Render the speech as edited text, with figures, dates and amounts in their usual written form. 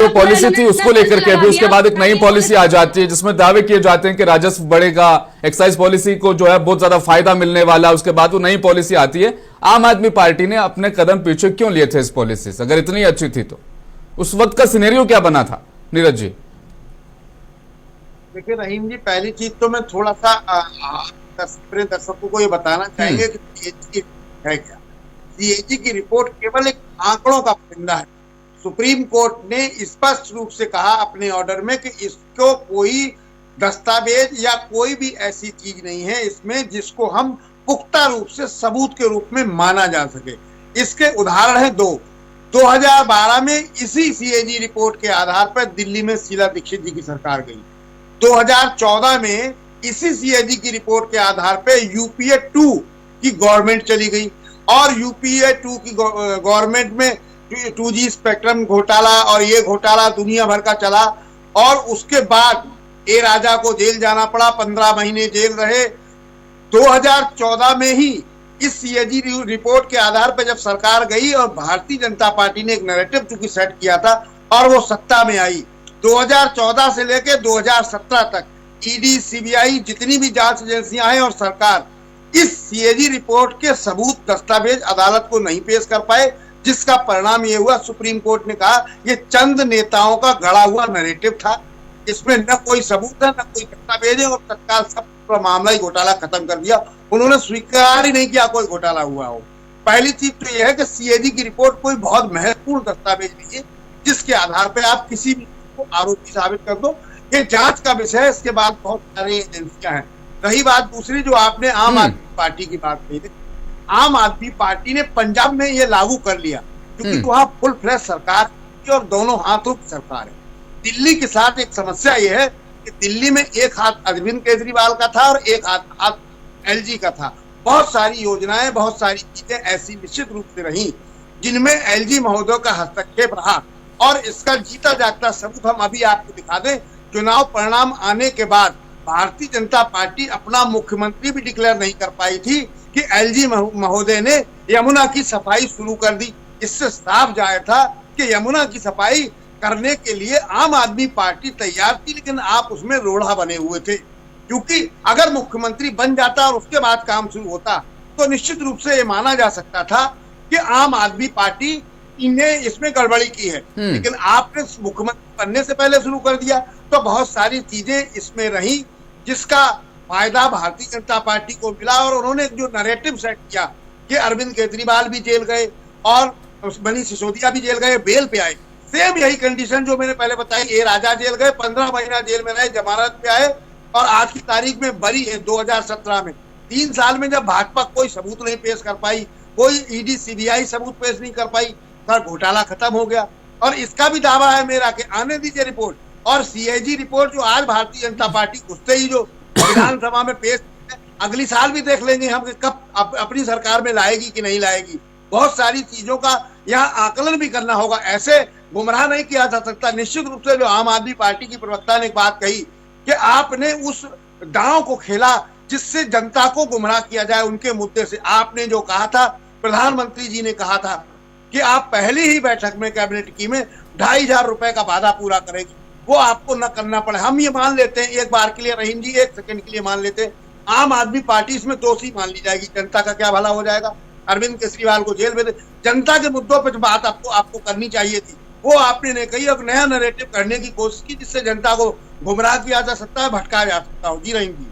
जो पॉलिसी थी उसको लेकर के भी उसके बाद एक नई पॉलिसी आ जाती है जिसमें दावे किए जाते हैं कि राजस्व बढ़ेगा, एक्साइज पॉलिसी को जो है बहुत ज्यादा फायदा मिलने वाला। उसके बाद वो नई पॉलिसी आती है। आम आदमी पार्टी ने अपने कदम पीछे क्यों लिए थे इस पॉलिसी से, अगर इतनी अच्छी थी तो? उस वक्त का सिनेरियो क्या बना था नीरज जी? देखिए रहीम जी, पहली चीज तो मैं थोड़ा सा दर्शकों को ये बताना चाहेंगे कि सीएजी है क्या। सीएजी की रिपोर्ट केवल एक आंकड़ों का परिंदा है। सुप्रीम कोर्ट ने स्पष्ट रूप से कहा अपने ऑर्डर में कि इसको कोई दस्तावेज या कोई भी ऐसी चीज नहीं है इसमें जिसको हम पुख्ता रूप से सबूत के रूप में माना जा सके। इसके उदाहरण है 2012 में इसी सीएजी रिपोर्ट के आधार पर दिल्ली में शीला दीक्षित जी की सरकार गई। 2014 में इसी सीएजी की रिपोर्ट के आधार पर यूपीए 2 की गवर्नमेंट चली गई और यूपीए 2 की गवर्नमेंट में 2G स्पेक्ट्रम घोटाला और ये घोटाला दुनिया भर का चला और उसके बाद ए राजा को जेल जाना पड़ा, 15 महीने जेल रहे। 2014 में ही इस सीएजी रिपोर्ट के आधार पर जब सरकार गई और भारतीय जनता पार्टी ने एक नैरेटिव चूंकि सेट किया था और वो सत्ता में आई, 2014 से लेकर 2017 तक ईडी, सीबीआई, जितनी भी जांच एजेंसियां हैं और सरकार इस सीएजी रिपोर्ट के सबूत दस्तावेज अदालत को नहीं पेश कर पाए, जिसका परिणाम ये हुआ सुप्रीम कोर्ट ने कहा ये चंद नेताओं का गढ़ा हुआ नैरेटिव था, इसमें न कोई सबूत है न कोई दस्तावेज है और तत्काल सब मामला ही घोटाला खत्म कर दिया। उन्होंने स्वीकार ही नहीं किया कोई घोटाला हुआ हो। पहली चीज तो यह है कि सीएजी की रिपोर्ट कोई बहुत महत्वपूर्ण दस्तावेज नहीं है जिसके आधार पर आप किसी भी को आरोपी साबित कर दो। ये जांच का विषय है, इसके बाद बहुत सारी एजेंसियां हैं। रही बात दूसरी जो आपने आम आदमी पार्टी की बात कही, आम आदमी पार्टी ने पंजाब में ये लागू कर लिया क्योंकि वहां फुल फ्लैश सरकार और दोनों हाथों की सरकार है। दिल्ली के साथ एक समस्या ये है कि दिल्ली में एक हाथ अरविंद केजरीवाल का था और एक हाथ एलजी का था। बहुत सारी योजनाएं, बहुत सारी चीजें ऐसी निश्चित रूप से रही जिनमें एलजी महोदय का हस्तक्षेप रहा और इसका जीता जागता सबूत हम अभी आपको दिखा दें। चुनाव परिणाम आने के बाद भारतीय जनता पार्टी अपना मुख्यमंत्री भी डिक्लेयर नहीं कर पाई थी कि एलजी महोदय ने यमुना की सफाई शुरू कर दी। इससे साफ जाहिर था कि यमुना की सफाई करने के लिए आम आदमी पार्टी तैयार थी, लेकिन आप उसमें रोड़ा बने हुए थे। क्योंकि अगर मुख्यमंत्री बन जाता और उसके बाद काम शुरू होता तो निश्चित रूप से ये माना जा सकता था कि आम आदमी पार्टी ने इसमें गड़बड़ी की है, लेकिन आपने मुख्यमंत्री बनने से पहले शुरू कर दिया तो बहुत सारी चीजें इसमें रही जिसका फायदा भारतीय जनता पार्टी को मिला। और उन्होंने जो नैरेटिव सेट किया कि अरविंद केजरीवाल भी जेल गए और मनीष सिसोदिया भी जेल गए, बेल पे आए। सेम यही कंडीशन जो मैंने पहले बताई, ए राजा जेल गए, 15 महीना जेल में रहे, जमानत पे आए और आज की तारीख में बरी है 2017 में। 3 साल में जब भाजपा कोई सबूत नहीं पेश कर पाई, कोई ईडी सीबीआई सबूत पेश नहीं कर पाई, तो घोटाला खत्म हो गया। और इसका भी दावा है मेरा कि आने दीजिए रिपोर्ट। और सीएजी रिपोर्ट जो आज भारतीय जनता पार्टी घुसते ही जो विधानसभा में पेश, अगली साल भी देख लेंगे हम कि कब अपनी सरकार में लाएगी कि नहीं लाएगी। बहुत सारी चीजों का यहाँ आकलन भी करना होगा, ऐसे गुमराह नहीं किया जा सकता। निश्चित रूप से जो आम आदमी पार्टी की प्रवक्ता ने एक बात कही कि आपने उस दांव को खेला जिससे जनता को गुमराह किया जाए उनके मुद्दे से। आपने जो कहा था, प्रधानमंत्री जी ने कहा था कि आप पहली ही बैठक में कैबिनेट की में 2500 रुपए का वादा पूरा करेगी, वो आपको न करना पड़े। हम ये मान लेते हैं एक बार के लिए, रहीम जी 1 सेकंड के लिए मान लेते हैं, आम आदमी पार्टी इसमें दोषी मान ली जाएगी। जनता का क्या भला हो जाएगा? अरविंद केजरीवाल को जेल में दे। जनता के मुद्दों पर जो बात आपको करनी चाहिए थी वो आपने नहीं कही। अब नया नैरेटिव करने की कोशिश की जिससे जनता को गुमराह किया जा सकता है, भटकाया जा सकता हो। जी रहीम जी।